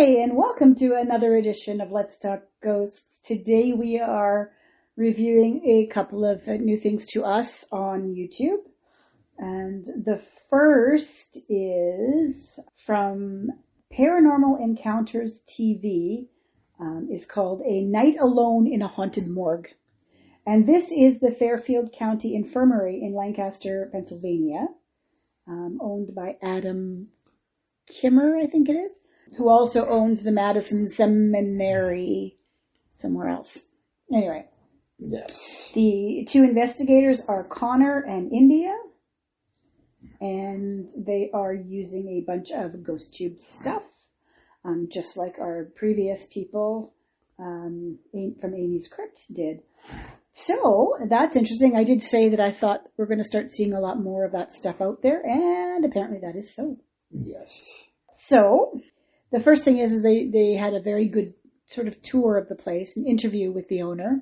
Hi, and welcome to another edition of Let's Talk Ghosts. Today we are reviewing a couple of new things to us on YouTube. And the first is from Paranormal Encounters TV. Is called A Night Alone in a Haunted Morgue. And this is the Fairfield County Infirmary in Lancaster, Pennsylvania, owned by Adam Kimmer, I think it is, who also owns the Madison Seminary somewhere else. Anyway. Yes. The two investigators are Connor and India, and they are using a bunch of ghost tube stuff, just like our previous people from Amy's Crypt did. So, that's interesting. I did say that I thought we're going to start seeing a lot more of that stuff out there, and apparently that is so. Yes. So, the first thing is they had a very good sort of tour of the place, an interview with the owner,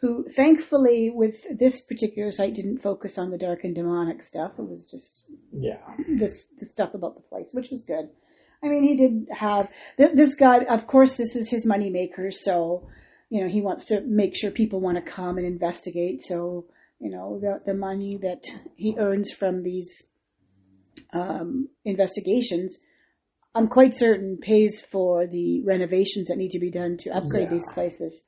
who thankfully with this particular site didn't focus on the dark and demonic stuff. It was just the stuff about the place, which was good. I mean, he did have, this guy, of course, this is his moneymaker, so, you know, he wants to make sure people want to come and investigate. So, you know, the money that he earns from these investigations, I'm quite certain pays for the renovations that need to be done to upgrade these places.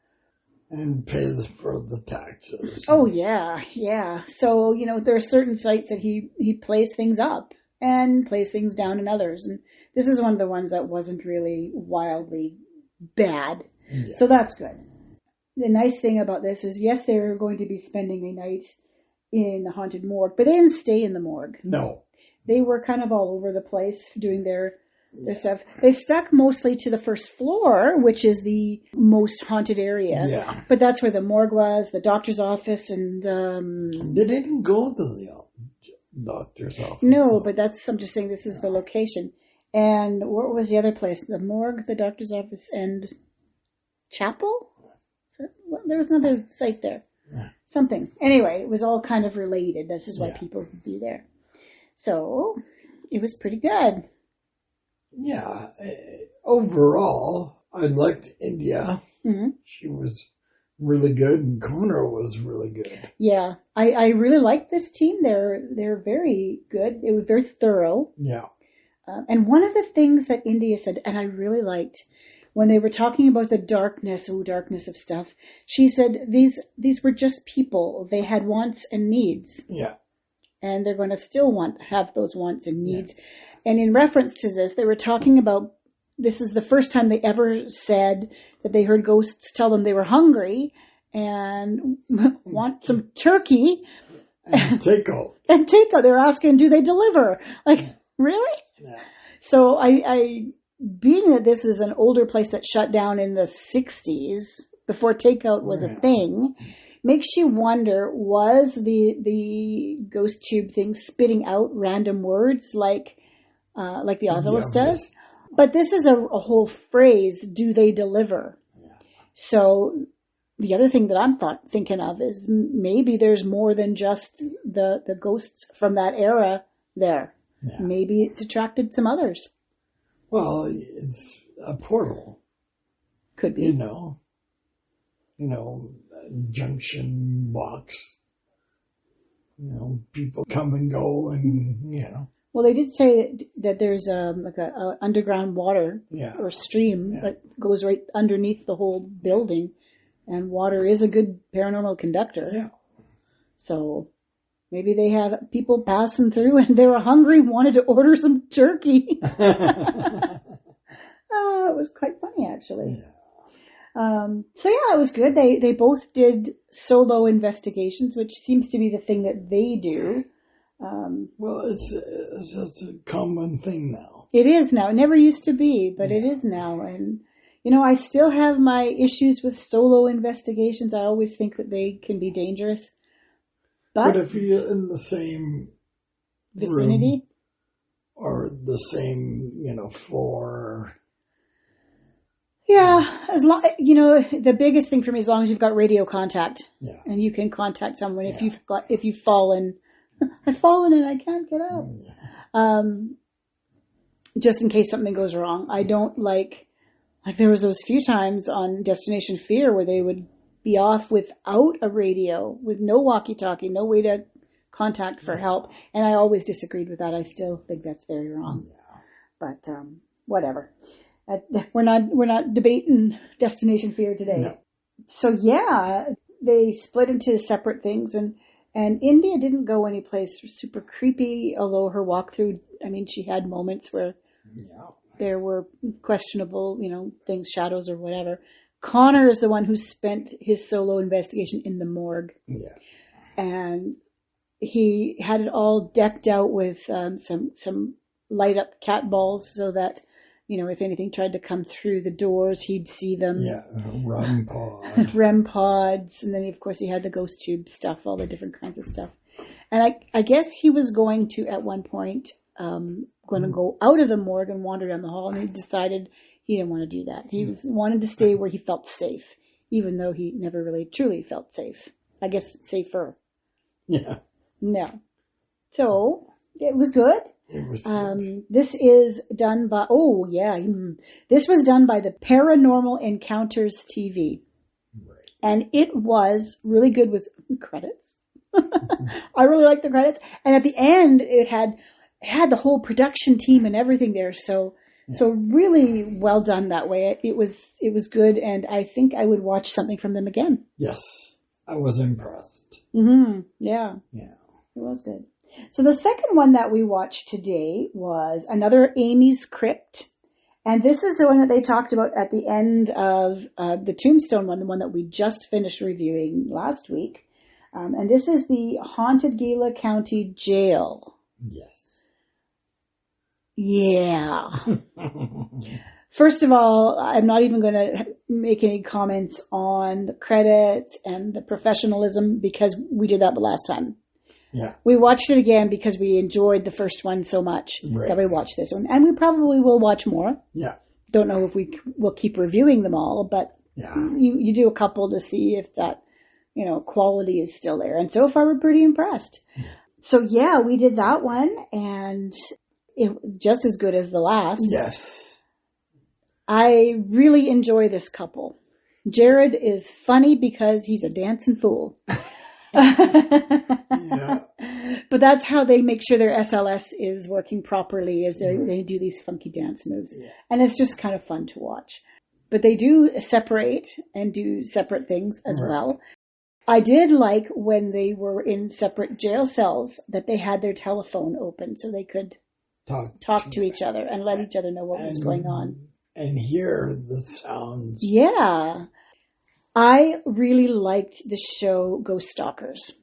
And pays for the taxes. Oh, yeah. So, you know, there are certain sites that he plays things up and plays things down in others. And this is one of the ones that wasn't really wildly bad. Yeah. So that's good. The nice thing about this is, yes, they're going to be spending a night in the haunted morgue, but they didn't stay in the morgue. No. They were kind of all over the place doing their stuff. They stuck mostly to the first floor, which is the most haunted area. Yeah. But that's where the morgue was, the doctor's office, and... They didn't go to the doctor's office. No, but I'm just saying this is the location. And what was the other place? The morgue, the doctor's office, and chapel? There was another site there. Yeah. Something. Anyway, it was all kind of related. This is why people would be there. So, it was pretty good. Yeah. Overall, I liked India. Mm-hmm. She was really good, and Connor was really good. Yeah. I really liked this team. They're very good. They were very thorough. Yeah. And one of the things that India said, and I really liked, when they were talking about the darkness of stuff, she said these were just people. They had wants and needs. Yeah. And they're going to still have those wants and needs. Yeah. And in reference to this, they were talking about, this is the first time they ever said that they heard ghosts tell them they were hungry and want some turkey. And takeout. And takeout. They were asking, do they deliver? Like, really? Yeah. So I being that this is an older place that shut down in the 60s, before takeout was a thing, makes you wonder, was the ghost tube thing spitting out random words like the Ovilus does? But this is a whole phrase, do they deliver? Yeah. So the other thing that I'm thinking of is maybe there's more than just the ghosts from that era there. Yeah. Maybe it's attracted some others. Well, it's a portal. Could be. You know, junction box. You know, people come and go, and you know. Well, they did say that there's like a underground water or stream that goes right underneath the whole building, and water is a good paranormal conductor. Yeah. So maybe they had people passing through, and they were hungry, wanted to order some turkey. It was quite funny, actually. Yeah. So it was good. They both did solo investigations, which seems to be the thing that they do. Well, it's a common thing now. It is now. It never used to be, but it is now. And, you know, I still have my issues with solo investigations. I always think that they can be dangerous. But if you're in the same vicinity or the same, floor. Yeah, the biggest thing for me, as long as you've got radio contact, and you can contact someone if you've fallen, I've fallen and I can't get up. just in case something goes wrong. I don't like there was those few times on Destination Fear where they would be off without a radio, with no walkie-talkie, no way to contact for help. And I always disagreed with that. I still think that's very wrong. Yeah. But whatever. We're not debating Destination Fear today. No. So yeah, they split into separate things, and India didn't go anyplace super creepy, although her walkthrough, I mean, she had moments where there were questionable, things, shadows or whatever. Connor is the one who spent his solo investigation in the morgue. Yeah. And he had it all decked out with some light up cat balls so that, if anything tried to come through the doors, he'd see them. Yeah, REM pod. REM pods. And then, of course, he had the ghost tube stuff, all the different kinds of stuff. And I guess he was going to, at one point, going to go out of the morgue and wander down the hall. And he decided he didn't want to do that. He wanted to stay where he felt safe, even though he never really truly felt safe. I guess safer. Yeah. No. So, it was good. It was good. This is done by, this was done by the Paranormal Encounters TV. Right. And it was really good with credits. I really liked the credits. And at the end, it had the whole production team and everything there. So really well done that way. It was good. And I think I would watch something from them again. Yes. I was impressed. Mm-hmm. Yeah. Yeah. It was good. So the second one that we watched today was another Amy's Crypt. And this is the one that they talked about at the end of the Tombstone one, the one that we just finished reviewing last week. And this is the Haunted Gila County Jail. Yes. Yeah. First of all, I'm not even going to make any comments on the credits and the professionalism because we did that the last time. Yeah. We watched it again because we enjoyed the first one so much that we watched this one. And we probably will watch more. Yeah. Don't know if we will keep reviewing them all, but you do a couple to see if that, quality is still there. And so far we're pretty impressed. So yeah, we did that one and it just as good as the last. Yes. I really enjoy this couple. Jared is funny because he's a dancing fool. Yeah. But that's how they make sure their SLS is working properly, is they do these funky dance moves. Yeah. And it's just kind of fun to watch. But they do separate and do separate things as well. I did like when they were in separate jail cells that they had their telephone open so they could talk to each other and let each other know what was going on. And hear the sounds. Yeah. I really liked the show Ghost Stalkers.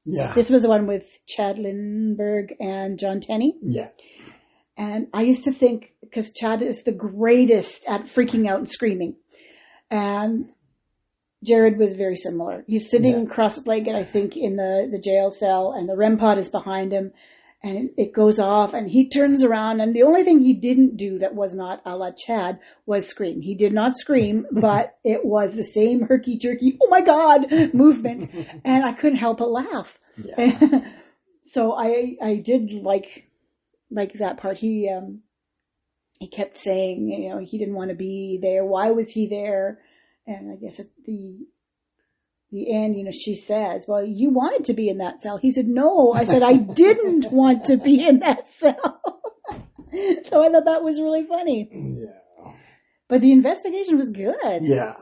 Yeah. This was the one with Chad Lindbergh and John Tenney. Yeah. And I used to think, because Chad is the greatest at freaking out and screaming. And Jared was very similar. He's sitting cross-legged, I think, in the jail cell, and the REM pod is behind him. And it goes off, and he turns around, and the only thing he didn't do that was not a la Chad was scream. He did not scream, but it was the same herky-jerky, oh my God, movement. And I couldn't help but laugh. Yeah. So I did like that part. He kept saying, he didn't want to be there. Why was he there? And I guess at the end, she says, well, you wanted to be in that cell. He said, no. I said, I didn't want to be in that cell. So I thought that was really funny. Yeah. But the investigation was good. Yeah.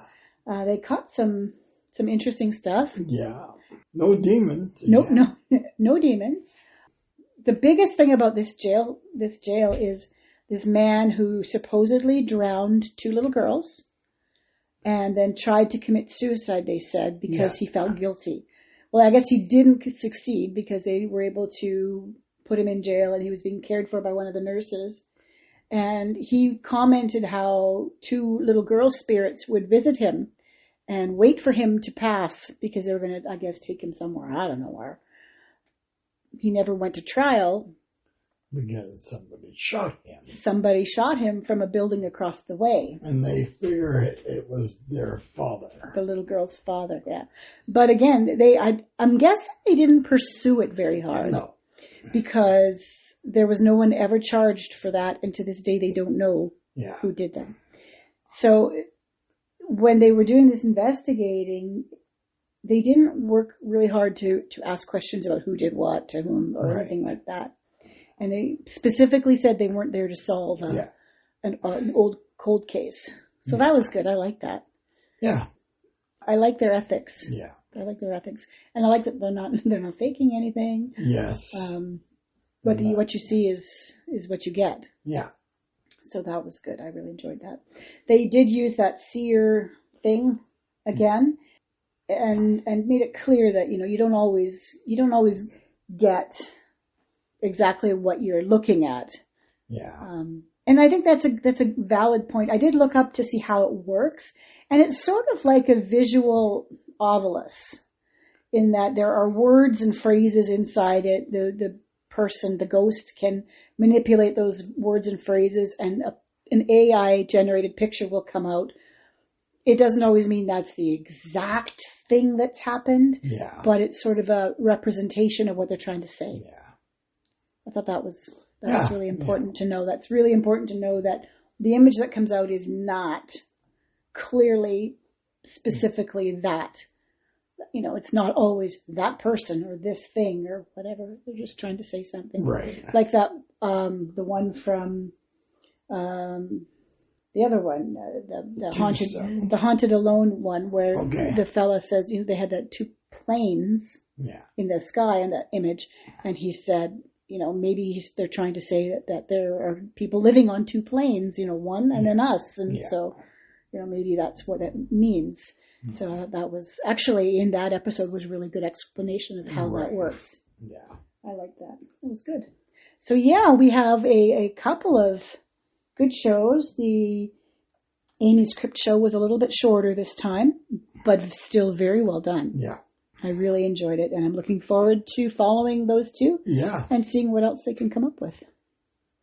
They caught some interesting stuff. Yeah. No demons. No demons. The biggest thing about this jail is this man who supposedly drowned 2 little girls. And then tried to commit suicide, they said, because he felt guilty. Well, I guess he didn't succeed because they were able to put him in jail and he was being cared for by one of the nurses. And he commented how 2 little girl spirits would visit him and wait for him to pass because they were going to, I guess, take him somewhere. I don't know where. He never went to trial. Because somebody shot him. Somebody shot him from a building across the way. And they figure it was their father. The little girl's father, yeah. But again, I'm guessing they didn't pursue it very hard. No. Because there was no one ever charged for that, and to this day they don't know Yeah. who did them. So when they were doing this investigating, they didn't work really hard to ask questions about who did what to whom or anything like that. And they specifically said they weren't there to solve an old cold case. So that was good. I like that. Yeah. I like their ethics. Yeah. I like their ethics, and I like that they're not faking anything. Yes. But what you see is what you get. Yeah. So that was good. I really enjoyed that. They did use that seer thing again, and made it clear that you don't always get exactly what you're looking at. Yeah. And I think that's a valid point. I did look up to see how it works, and it's sort of like a visual ovilus in that there are words and phrases inside it. The person, the ghost, can manipulate those words and phrases, and an AI generated picture will come out. It doesn't always mean that's the exact thing that's happened, but it's sort of a representation of what they're trying to say. Yeah. I thought that was really important to know. That's really important to know that the image that comes out is not clearly, specifically that. It's not always that person or this thing or whatever. They're just trying to say something. Right. Like that, the one from the other one, the haunted alone one, where the fella says they had the two planes in the sky in that image, and he said, maybe they're trying to say that there are people living on two planes, one and then us, and so maybe that's what it means. So that was actually in that episode was a really good explanation of how that works. Yeah. I like that. It was good. So we have a couple of good shows. The Amy's Crypt show was a little bit shorter this time, but still very well done. Yeah. I really enjoyed it, and I'm looking forward to following those two. Yeah. And seeing what else they can come up with.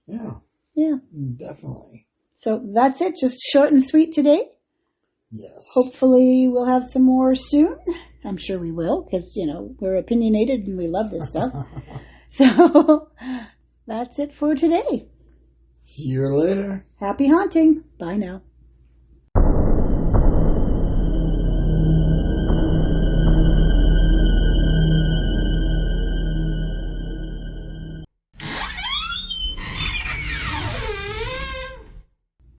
Yeah. Yeah. Definitely. So that's it. Just short and sweet today. Yes. Hopefully we'll have some more soon. I'm sure we will, because, we're opinionated and we love this stuff. So that's it for today. See you later. Happy haunting. Bye now.